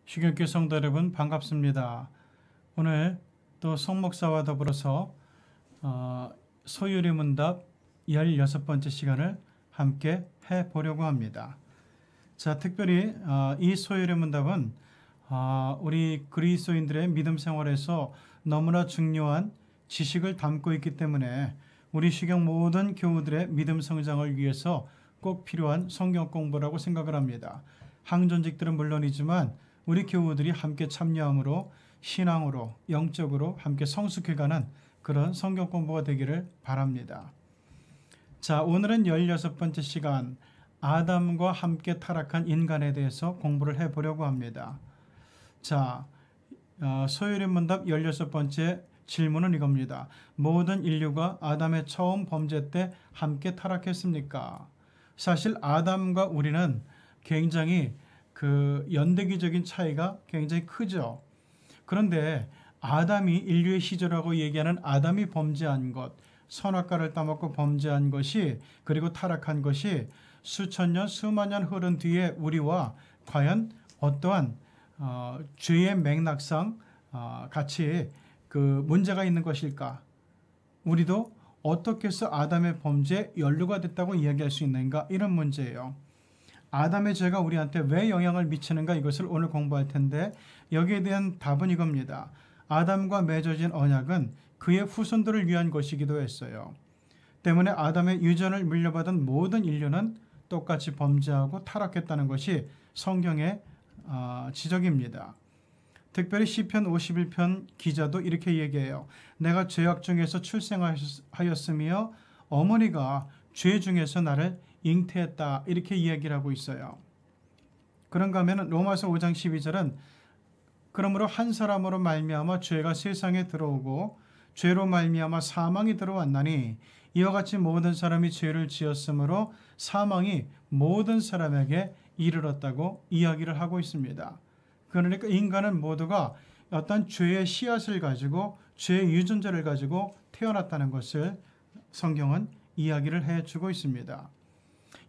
주경교 성도 여러분 반갑습니다. 오늘 또 성목사와 더불어서 소율의 문답 16번째 시간을 함께 해보려고 합니다. 자, 특별히 이 소율의 문답은 우리 그리스도인들의 믿음 생활에서 너무나 중요한 지식을 담고 있기 때문에 우리 시경 모든 교우들의 믿음 성장을 위해서 꼭 필요한 성경 공부라고 생각을 합니다. 항전직들은 물론이지만 우리 교우들이 함께 참여함으로 신앙으로 영적으로 함께 성숙해가는 그런 성경 공부가 되기를 바랍니다. 자, 오늘은 16번째 시간 아담과 함께 타락한 인간에 대해서 공부를 해보려고 합니다. 자, 소율의 문답 16번째 질문은 이겁니다. 모든 인류가 아담의 처음 범죄 때 함께 타락했습니까? 사실 아담과 우리는 굉장히 연대기적인 차이가 굉장히 크죠. 그런데 아담이 인류의 시조라고 얘기하는 아담이 범죄한 것, 선악과를 따먹고 범죄한 것이 그리고 타락한 것이 수천 년, 수만 년 흐른 뒤에 우리와 과연 어떠한 죄의 맥락상 같이 문제가 있는 것일까? 우리도 어떻게 해서 아담의 범죄에 연루가 됐다고 이야기할 수 있는가? 이런 문제예요. 아담의 죄가 우리한테 왜 영향을 미치는가 이것을 오늘 공부할 텐데 여기에 대한 답은 이겁니다. 아담과 맺어진 언약은 그의 후손들을 위한 것이기도 했어요. 때문에 아담의 유전을 물려받은 모든 인류는 똑같이 범죄하고 타락했다는 것이 성경의 지적입니다. 특별히 시편 51편 기자도 이렇게 얘기해요. 내가 죄악 중에서 출생하였으며 어머니가 죄 중에서 나를 잉태했다 이렇게 이야기를 하고 있어요. 그런가 하면 로마서 5장 12절은 그러므로 한 사람으로 말미암아 죄가 세상에 들어오고 죄로 말미암아 사망이 들어왔나니 이와 같이 모든 사람이 죄를 지었으므로 사망이 모든 사람에게 이르렀다고 이야기를 하고 있습니다. 그러니까 인간은 모두가 어떤 죄의 씨앗을 가지고 죄의 유전자를 가지고 태어났다는 것을 성경은 이야기를 해주고 있습니다.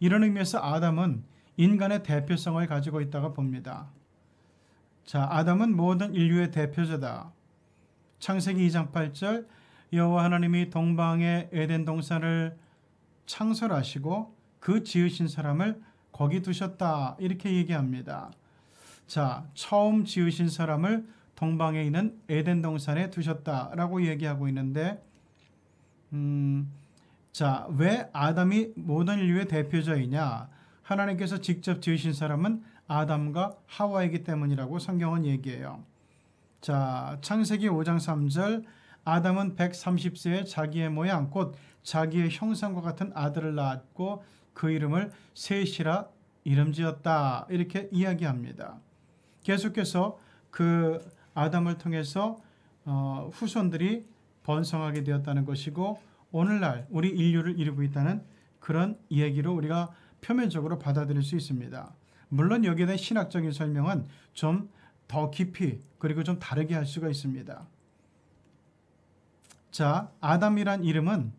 이런 의미에서 아담은 인간의 대표성을 가지고 있다고 봅니다. 자, 아담은 모든 인류의 대표자다. 창세기 2장 8절 여호와 하나님이 동방의 에덴 동산을 창설하시고 그 지으신 사람을 거기 두셨다 이렇게 얘기합니다. 자, 처음 지으신 사람을 동방에 있는 에덴 동산에 두셨다라고 얘기하고 있는데 자, 왜 아담이 모든 인류의 대표자이냐? 하나님께서 직접 지으신 사람은 아담과 하와이기 때문이라고 성경은 얘기해요. 자, 창세기 5장 3절 아담은 130세에 자기의 모양 곧 자기의 형상과 같은 아들을 낳았고 그 이름을 셋이라 이름지었다 이렇게 이야기합니다. 계속해서 그 아담을 통해서 후손들이 번성하게 되었다는 것이고 오늘날 우리 인류를 이루고 있다는 그런 얘기로 우리가 표면적으로 받아들일 수 있습니다. 물론 여기에 대한 신학적인 설명은 좀 더 깊이 그리고 좀 다르게 할 수가 있습니다. 자, 아담이라는 이름은요.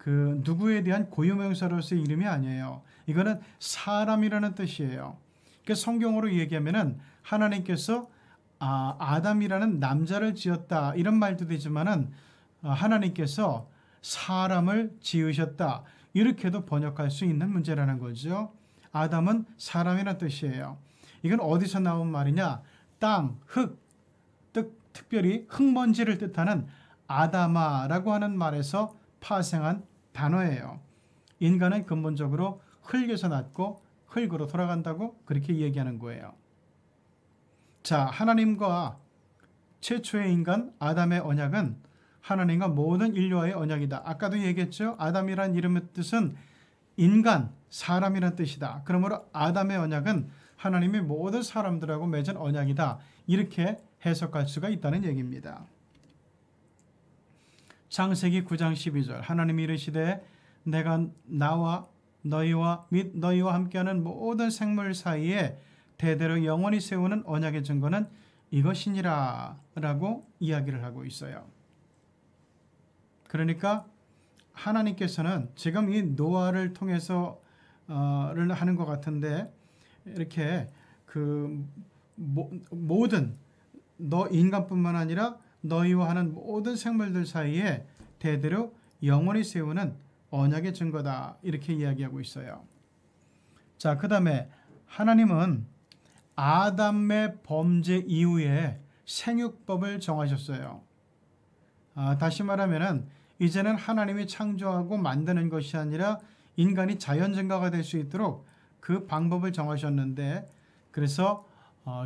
누구에 대한 고유명사로서의 이름이 아니에요. 이거는 사람이라는 뜻이에요. 그러니까 성경으로 얘기하면은 하나님께서 아담이라는 남자를 지었다 이런 말도 되지만은 하나님께서 사람을 지으셨다 이렇게도 번역할 수 있는 문제라는 거죠. 아담은 사람이라는 뜻이에요. 이건 어디서 나온 말이냐? 땅, 흙, 특별히 흙먼지를 뜻하는 아다마라고 하는 말에서 파생한 단어예요. 인간은 근본적으로 흙에서 났고 흙으로 돌아간다고 그렇게 얘기하는 거예요. 자, 하나님과 최초의 인간 아담의 언약은 하나님과 모든 인류와의 언약이다. 아까도 얘기했죠. 아담이란 이름의 뜻은 인간, 사람이란 뜻이다. 그러므로 아담의 언약은 하나님이 모든 사람들하고 맺은 언약이다. 이렇게 해석할 수가 있다는 얘기입니다. 창세기 9장 12절 하나님이 이르시되 내가 나와 너희와 및 너희와 함께하는 모든 생물 사이에 대대로 영원히 세우는 언약의 증거는 이것이니라 라고 이야기를 하고 있어요. 그러니까 하나님께서는 지금 이 노아를 통해서 를 하는 것 같은데 이렇게 그 모든 너 인간뿐만 아니라 너희와 하는 모든 생물들 사이에 대대로 영원히 세우는 언약의 증거다. 이렇게 이야기하고 있어요. 자, 그 다음에 하나님은 아담의 범죄 이후에 생육법을 정하셨어요. 다시 말하면은 이제는 하나님이 창조하고 만드는 것이 아니라 인간이 자연 증가가 될 수 있도록 그 방법을 정하셨는데, 그래서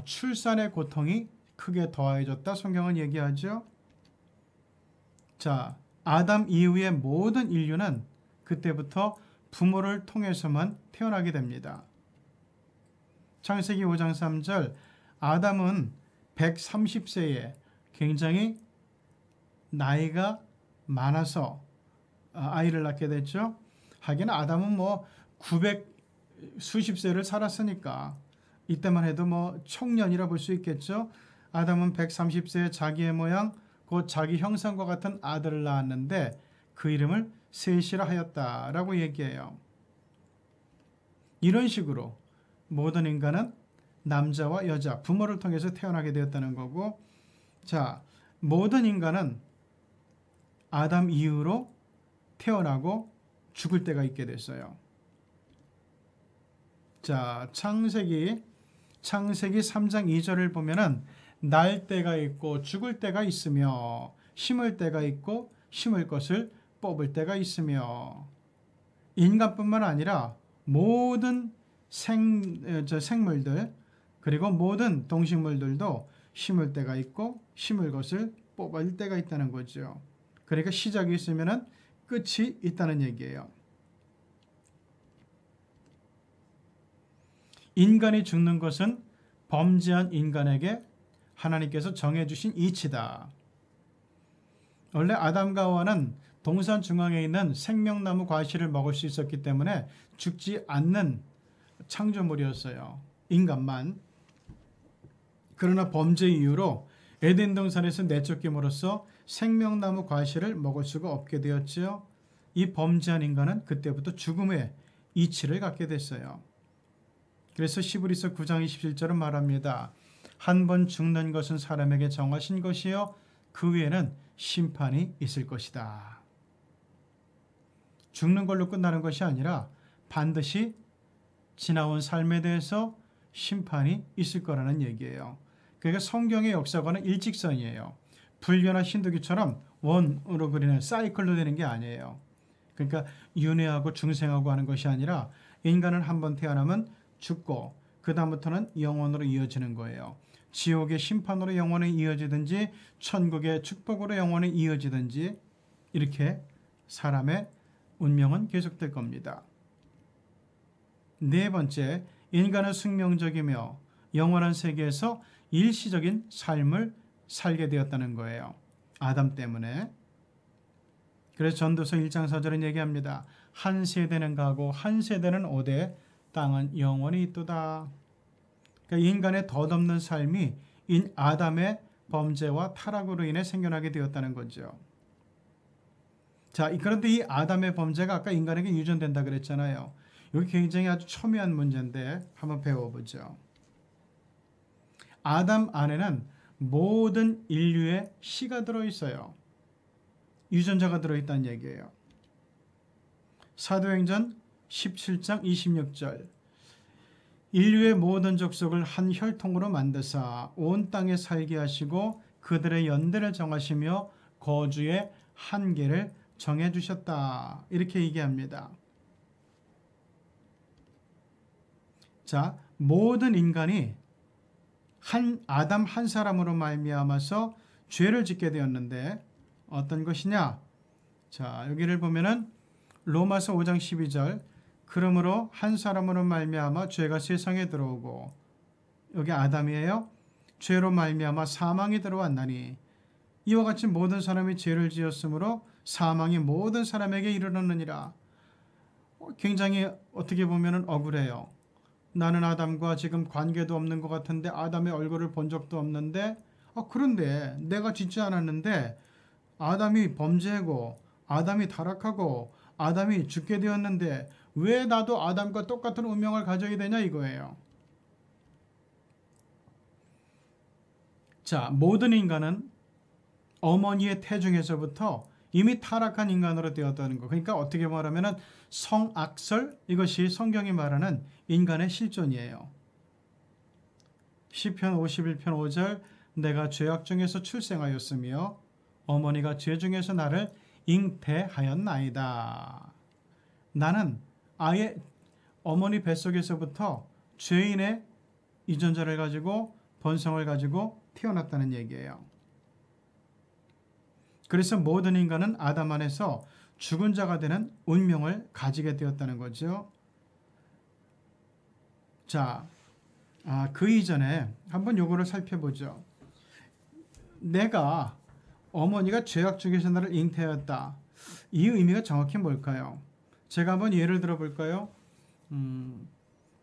출산의 고통이 크게 더해졌다 성경은 얘기하죠. 자, 아담 이후의 모든 인류는 그때부터 부모를 통해서만 태어나게 됩니다. 창세기 5장 3절, 아담은 130세에 굉장히 나이가 많아서 아이를 낳게 됐죠. 하긴 아담은 뭐 900 수십 세를 살았으니까 이때만 해도 뭐 청년이라 볼 수 있겠죠. 아담은 130세에 자기의 모양 곧 자기 형상과 같은 아들을 낳았는데 그 이름을 셋이라 하였다라고 얘기해요. 이런 식으로 모든 인간은 남자와 여자, 부모를 통해서 태어나게 되었다는 거고, 자, 모든 인간은 아담 이후로 태어나고 죽을 때가 있게 됐어요. 자, 창세기 3장 2절을 보면은 날 때가 있고 죽을 때가 있으며 심을 때가 있고 심을 것을 뽑을 때가 있으며, 인간뿐만 아니라 모든 생물들 그리고 모든 동식물들도 심을 때가 있고 심을 것을 뽑을 때가 있다는 거죠. 그러니까 시작이 있으면은 끝이 있다는 얘기예요. 인간이 죽는 것은 범죄한 인간에게 하나님께서 정해주신 이치다. 원래 아담과 하와는 동산 중앙에 있는 생명나무 과실을 먹을 수 있었기 때문에 죽지 않는 창조물이었어요. 인간만. 그러나 범죄 이후로 에덴 동산에서 내쫓김으로써 생명나무 과실을 먹을 수가 없게 되었지요. 이 범죄한 인간은 그때부터 죽음의 이치를 갖게 됐어요. 그래서 히브리서 9장 27절은 말합니다. 한 번 죽는 것은 사람에게 정하신 것이요 그 위에는 심판이 있을 것이다. 죽는 걸로 끝나는 것이 아니라 반드시 지나온 삶에 대해서 심판이 있을 거라는 얘기예요. 그러니까 성경의 역사관은 일직선이에요. 불교나 힌두교처럼 원으로 그리는 사이클로 되는 게 아니에요. 그러니까 윤회하고 중생하고 하는 것이 아니라 인간은 한 번 태어나면 죽고 그 다음부터는 영원으로 이어지는 거예요. 지옥의 심판으로 영원히 이어지든지 천국의 축복으로 영원히 이어지든지 이렇게 사람의 운명은 계속될 겁니다. 네 번째, 인간은 숙명적이며 영원한 세계에서 일시적인 삶을 살게 되었다는 거예요. 아담 때문에. 그래서 전도서 1장 4절은 얘기합니다. 한 세대는 가고 한 세대는 오되 땅은 영원히 있도다. 그러니까 인간의 덧없는 삶이 아담의 범죄와 타락으로 인해 생겨나게 되었다는 거죠. 자, 그런데 이 아담의 범죄가 아까 인간에게 유전된다 그랬잖아요. 여기 굉장히 아주 첨예한 문제인데 한번 배워보죠. 아담 안에는 모든 인류의 씨가 들어있어요. 유전자가 들어있다는 얘기예요. 사도행전 17장 26절, 인류의 모든 족속을 한 혈통으로 만드사 온 땅에 살게 하시고 그들의 연대를 정하시며 거주의 한계를 정해주셨다. 이렇게 얘기합니다. 자, 모든 인간이 아담 한 사람으로 말미암아서 죄를 짓게 되었는데 어떤 것이냐? 자, 여기를 보면은 로마서 5장 12절, 그러므로 한 사람으로 말미암아 죄가 세상에 들어오고, 여기 아담이에요. 죄로 말미암아 사망이 들어왔나니 이와 같이 모든 사람이 죄를 지었으므로 사망이 모든 사람에게 이르렀느니라. 굉장히 어떻게 보면은 억울해요. 나는 아담과 지금 관계도 없는 것 같은데 아담의 얼굴을 본 적도 없는데 그런데 내가 짓지 않았는데 아담이 범죄하고 아담이 타락하고 아담이 죽게 되었는데 왜 나도 아담과 똑같은 운명을 가져야 되냐 이거예요. 자, 모든 인간은 어머니의 태중에서부터 이미 타락한 인간으로 되었다는 거. 그러니까 어떻게 말하면 성악설, 이것이 성경이 말하는 인간의 실존이에요. 시편 51편 5절, 내가 죄악 중에서 출생하였으며 어머니가 죄 중에서 나를 잉태하였나이다. 나는 아예 어머니 뱃속에서부터 죄인의 유전자를 가지고 본성을 가지고 태어났다는 얘기예요. 그래서 모든 인간은 아담 안에서 죽은 자가 되는 운명을 가지게 되었다는 거죠. 자, 그 이전에 한번 요거를 살펴보죠. 내가 어머니가 죄악 중에서 나를 잉태하였다. 이 의미가 정확히 뭘까요? 제가 한번 예를 들어 볼까요?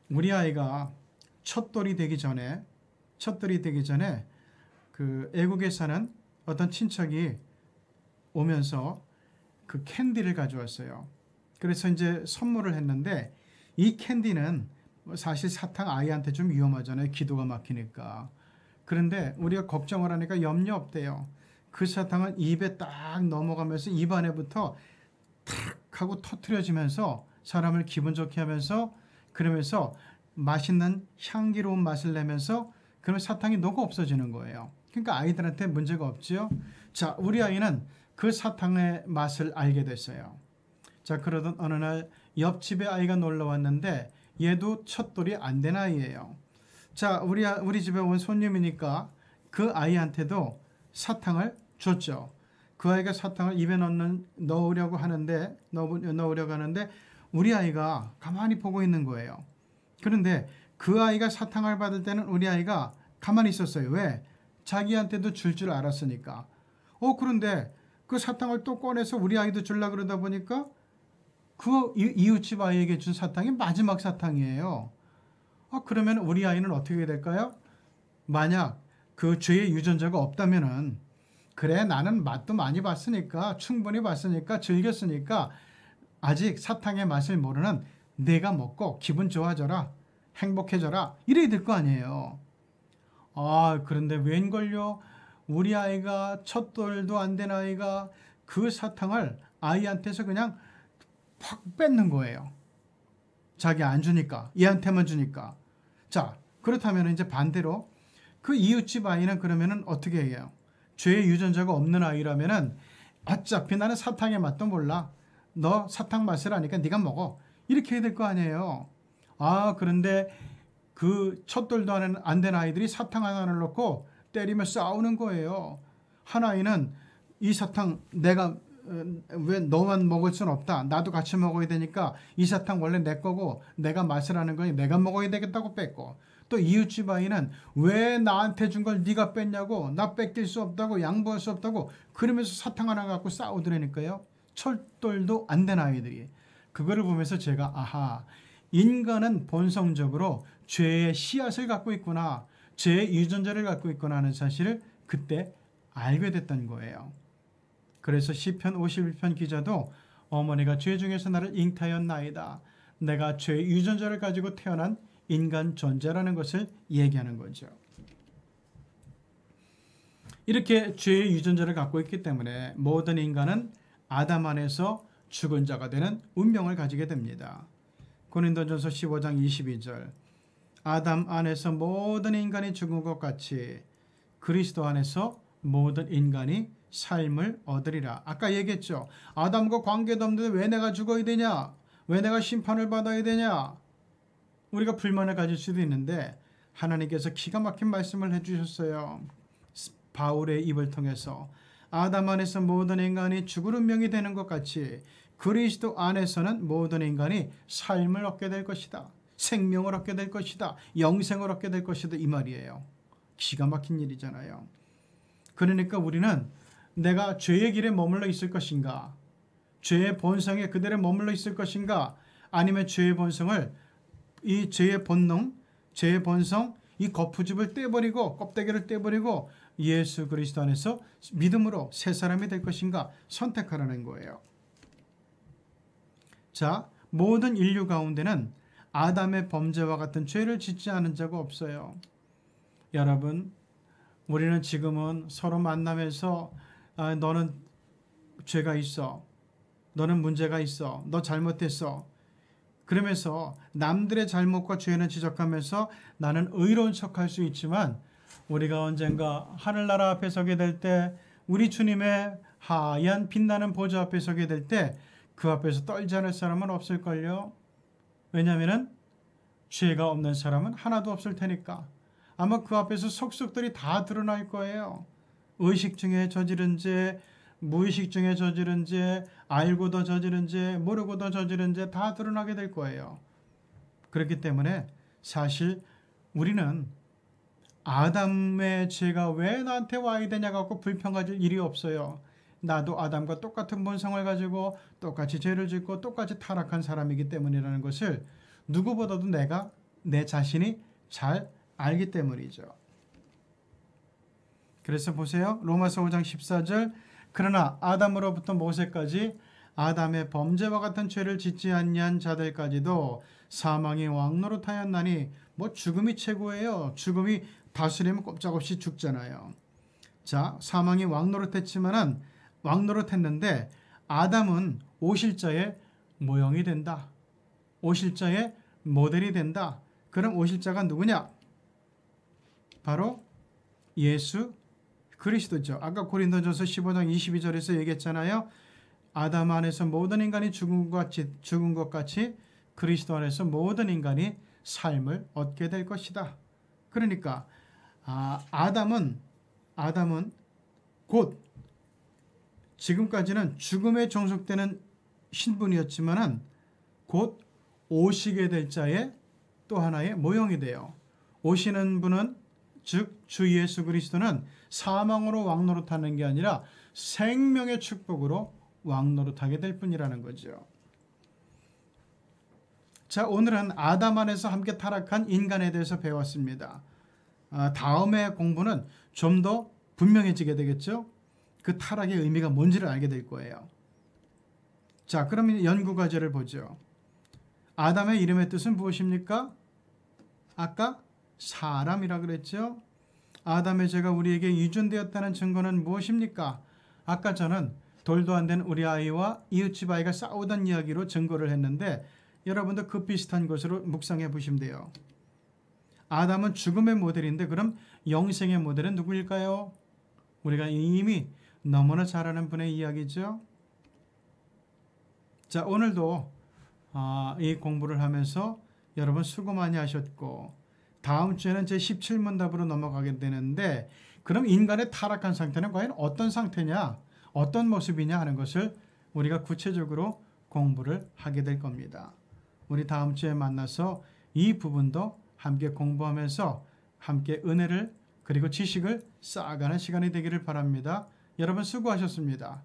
우리 아이가 첫돌이 되기 전에 그 애국에 사는 어떤 친척이 오면서 그 캔디를 가져왔어요. 그래서 이제 선물을 했는데 이 캔디는 사실 사탕 아이한테 좀 위험하잖아요. 기도가 막히니까. 그런데 우리가 걱정을 하니까 염려 없대요. 그 사탕은 입에 딱 넘어가면서 입 안에부터 탁 하고 터트려지면서 사람을 기분 좋게 하면서 그러면서 맛있는 향기로운 맛을 내면서 그러면 사탕이 녹아 없어지는 거예요. 그러니까 아이들한테 문제가 없지요. 자, 우리 아이는 그 사탕의 맛을 알게 됐어요. 자, 그러던 어느 날 옆집에 아이가 놀러 왔는데 얘도 첫돌이 안 된 아이예요. 자, 우리 집에 온 손님이니까 그 아이한테도 사탕을 줬죠. 그 아이가 사탕을 입에 넣으려고 하는데 우리 아이가 가만히 보고 있는 거예요. 그런데 그 아이가 사탕을 받을 때는 우리 아이가 가만히 있었어요. 왜? 자기한테도 줄 알았으니까. 그런데 그 사탕을 또 꺼내서 우리 아이도 주려고 그러다 보니까 그 이웃집 아이에게 준 사탕이 마지막 사탕이에요. 그러면 우리 아이는 어떻게 될까요? 만약 그 죄의 유전자가 없다면은 그래, 나는 맛도 많이 봤으니까 충분히 봤으니까 즐겼으니까 아직 사탕의 맛을 모르는 내가 먹고 기분 좋아져라, 행복해져라, 이래야 될 거 아니에요. 그런데 웬걸요? 우리 아이가 첫돌도 안 된 아이가 그 사탕을 아이한테서 그냥 팍 뺏는 거예요. 자기 안 주니까, 얘한테만 주니까. 자, 그렇다면 이제 반대로 그 이웃집 아이는 그러면은 어떻게 해요? 죄의 유전자가 없는 아이라면은 어차피 나는 사탕의 맛도 몰라. 너 사탕 맛을 아니까 네가 먹어. 이렇게 해야 될 거 아니에요. 그런데 그 첫돌도 안 된 아이들이 사탕 하나를 넣고 때리며 싸우는 거예요. 한 아이는 이 사탕 내가 왜 너만 먹을 순 없다. 나도 같이 먹어야 되니까 이 사탕 원래 내 거고 내가 맛을 아는 거니 내가 먹어야 되겠다고 뺐고, 또 이웃집 아이는 왜 나한테 준 걸 네가 뺐냐고, 나 뺏길 수 없다고, 양보할 수 없다고 그러면서 사탕 하나 갖고 싸우더라니까요. 철돌도 안 된 아이들이. 그거를 보면서 제가 인간은 본성적으로 죄의 씨앗을 갖고 있구나, 죄의 유전자를 갖고 있구나 하는 사실을 그때 알게 됐던 거예요. 그래서 시편 51편 기자도 어머니가 죄 중에서 나를 잉태하였나이다. 내가 죄의 유전자를 가지고 태어난 인간 존재라는 것을 얘기하는 거죠. 이렇게 죄의 유전자를 갖고 있기 때문에 모든 인간은 아담 안에서 죽은 자가 되는 운명을 가지게 됩니다. 고린도전서 15장 22절, 아담 안에서 모든 인간이 죽은 것 같이 그리스도 안에서 모든 인간이 삶을 얻으리라. 아까 얘기했죠. 아담과 관계도 없는데 왜 내가 죽어야 되냐? 왜 내가 심판을 받아야 되냐? 우리가 불만을 가질 수도 있는데 하나님께서 기가 막힌 말씀을 해주셨어요. 바울의 입을 통해서 아담 안에서 모든 인간이 죽을 운명이 되는 것 같이 그리스도 안에서는 모든 인간이 삶을 얻게 될 것이다. 생명을 얻게 될 것이다. 영생을 얻게 될 것이다. 이 말이에요. 기가 막힌 일이잖아요. 그러니까 우리는 내가 죄의 길에 머물러 있을 것인가? 죄의 본성에 그대로 머물러 있을 것인가? 아니면 죄의 본성을, 이 죄의 본능, 죄의 본성, 이 거푸집을 떼버리고 껍데기를 떼버리고 예수 그리스도 안에서 믿음으로 새 사람이 될 것인가 선택하라는 거예요. 자, 모든 인류 가운데는 아담의 범죄와 같은 죄를 짓지 않은 자가 없어요. 여러분, 우리는 지금은 서로 만나면서 너는 죄가 있어. 너는 문제가 있어. 너 잘못했어. 그러면서 남들의 잘못과 죄는 지적하면서 나는 의로운 척할 수 있지만 우리가 언젠가 하늘나라 앞에 서게 될 때 우리 주님의 하얀 빛나는 보좌 앞에 서게 될 때 그 앞에서 떨지 않을 사람은 없을걸요. 왜냐하면 죄가 없는 사람은 하나도 없을 테니까. 아마 그 앞에서 속속들이 다 드러날 거예요. 의식 중에 저지른 죄, 무의식 중에 저지른 죄, 알고도 저지른 죄, 모르고도 저지른 죄 다 드러나게 될 거예요. 그렇기 때문에 사실 우리는 아담의 죄가 왜 나한테 와야 되냐 갖고 불평 가질 일이 없어요. 나도 아담과 똑같은 본성을 가지고 똑같이 죄를 짓고 똑같이 타락한 사람이기 때문이라는 것을 누구보다도 내가 내 자신이 잘 알기 때문이죠. 그래서 보세요. 로마서 5장 14절 그러나 아담으로부터 모세까지 아담의 범죄와 같은 죄를 짓지 아니한 자들까지도 사망이 왕노릇하였나니 뭐 죽음이 최고예요. 죽음이 다스리면 꼼짝없이 죽잖아요. 자, 사망이 왕노릇했는데 아담은 오실자의 모형이 된다. 오실자의 모델이 된다. 그럼 오실자가 누구냐? 바로 예수 그리스도죠. 아까 고린도전서 15장 22절에서 얘기했잖아요. 아담 안에서 모든 인간이 죽은 것 같이 그리스도 안에서 모든 인간이 삶을 얻게 될 것이다. 그러니까 아담은 곧 지금까지는 죽음에 종속되는 신분이었지만은 곧 오시게 될 자의 또 하나의 모형이 돼요. 오시는 분은 즉 주 예수 그리스도는 사망으로 왕노릇하는 게 아니라 생명의 축복으로 왕노릇하게 될 뿐이라는 거죠. 자, 오늘은 아담 안에서 함께 타락한 인간에 대해서 배웠습니다. 다음의 공부는 좀 더 분명해지게 되겠죠. 그 타락의 의미가 뭔지를 알게 될 거예요. 자, 그럼 연구 과제를 보죠. 아담의 이름의 뜻은 무엇입니까? 아까 사람이라 그랬죠. 아담의 죄가 우리에게 유전되었다는 증거는 무엇입니까? 아까 저는 돌도 안 된 우리 아이와 이웃집 아이가 싸우던 이야기로 증거를 했는데 여러분도 그 비슷한 것으로 묵상해 보시면 돼요. 아담은 죽음의 모델인데 그럼 영생의 모델은 누구일까요? 우리가 이미 너무나 잘 아는 분의 이야기죠. 자, 오늘도 이 공부를 하면서 여러분 수고 많이 하셨고 다음 주에는 제 17문답으로 넘어가게 되는데 그럼 인간의 타락한 상태는 과연 어떤 상태냐, 어떤 모습이냐 하는 것을 우리가 구체적으로 공부를 하게 될 겁니다. 우리 다음 주에 만나서 이 부분도 함께 공부하면서 함께 은혜를 그리고 지식을 쌓아가는 시간이 되기를 바랍니다. 여러분 수고하셨습니다.